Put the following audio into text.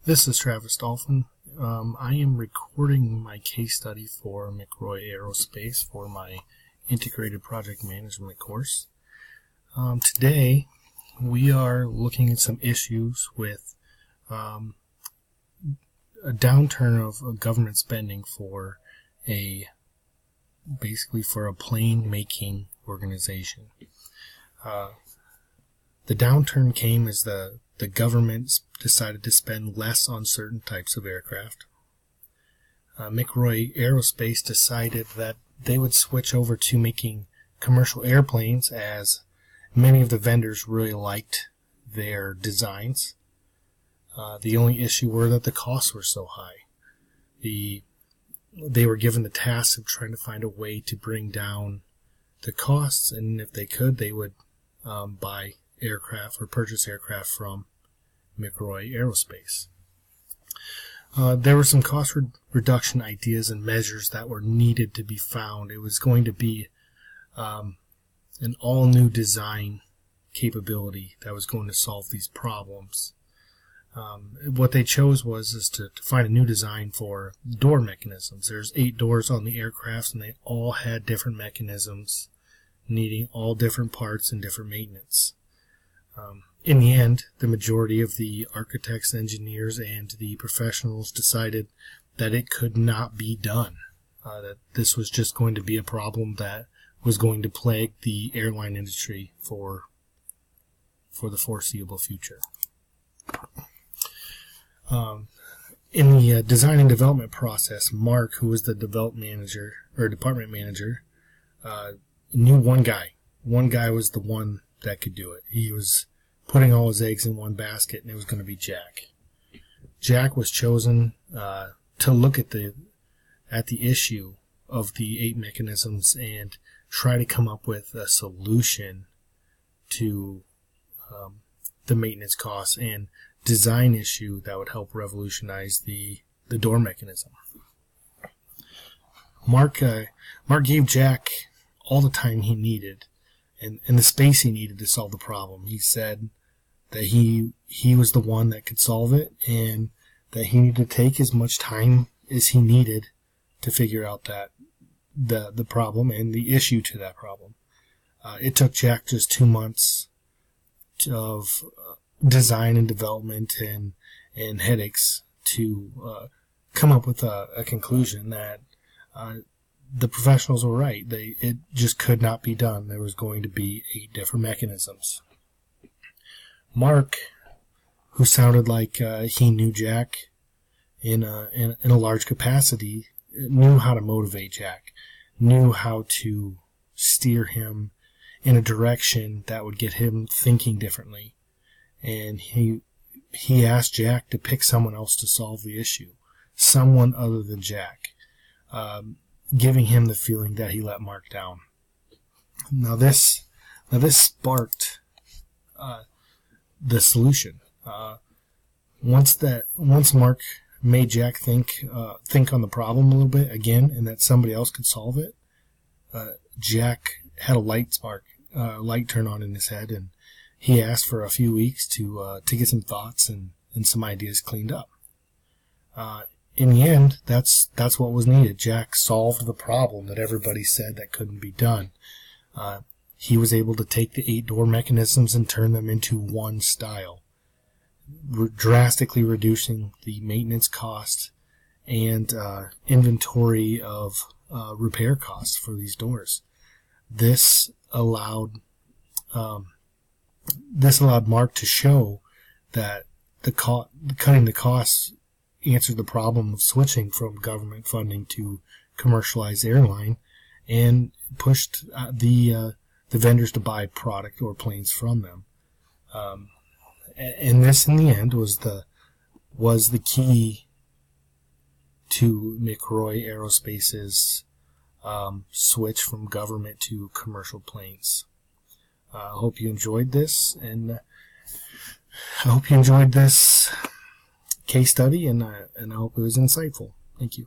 This is Travis Dolphin. I am recording my case study for McRoy Aerospace for my integrated project management course. Today we are looking at some issues with a downturn of government spending for basically for a plane making organization. The downturn came as the government decided to spend less on certain types of aircraft. McRoy Aerospace decided that they would switch over to making commercial airplanes, as many of the vendors really liked their designs. The only issue were that the costs were so high. They were given the task of trying to find a way to bring down the costs, and if they could, they would buy aircraft or purchase aircraft from McRoy Aerospace. There were some cost reduction ideas and measures that were needed to be found. It was going to be an all-new design capability that was going to solve these problems. What they chose was to find a new design for door mechanisms. There's 8 doors on the aircraft, and they all had different mechanisms needing all different parts and different maintenance. In the end, the majority of the architects, engineers, and the professionals decided that it could not be done, that this was just going to be a problem that was going to plague the airline industry for the foreseeable future. In the design and development process, Mark, who was the development manager or department manager, knew one guy. One guy was the one that could do it. He was putting all his eggs in one basket, and it was going to be Jack. Jack was chosen to look at the issue of the 8 mechanisms and try to come up with a solution to the maintenance costs and design issue that would help revolutionize the door mechanism. Mark gave Jack all the time he needed and the space he needed to solve the problem. He said that he was the one that could solve it, and that he needed to take as much time as he needed to figure out that the problem and the issue to that problem. It took Jack just 2 months of design and development and headaches to come up with a conclusion that the professionals were right. It just could not be done. There was going to be 8 different mechanisms. Mark, who sounded like he knew Jack in a large capacity, knew how to motivate Jack, knew how to steer him in a direction that would get him thinking differently. And he asked Jack to pick someone else to solve the issue, someone other than Jack, giving him the feeling that he let Mark down. Now this sparked the solution. Once Mark made Jack think on the problem a little bit again, and that somebody else could solve it, Jack had a light turn on in his head, and he asked for a few weeks to get some thoughts and some ideas cleaned up. In the end, that's what was needed. Jack solved the problem that everybody said that couldn't be done. He was able to take the 8 door mechanisms and turn them into one style, drastically reducing the maintenance cost and inventory of repair costs for these doors. This allowed Mark to show that cutting the costs answered the problem of switching from government funding to commercialized airline, and pushed the vendors to buy product or planes from them. And this, in the end, was the key to McRoy Aerospace's switch from government to commercial planes. I hope you enjoyed this, and I hope you enjoyed this case study, and I hope it was insightful. Thank you.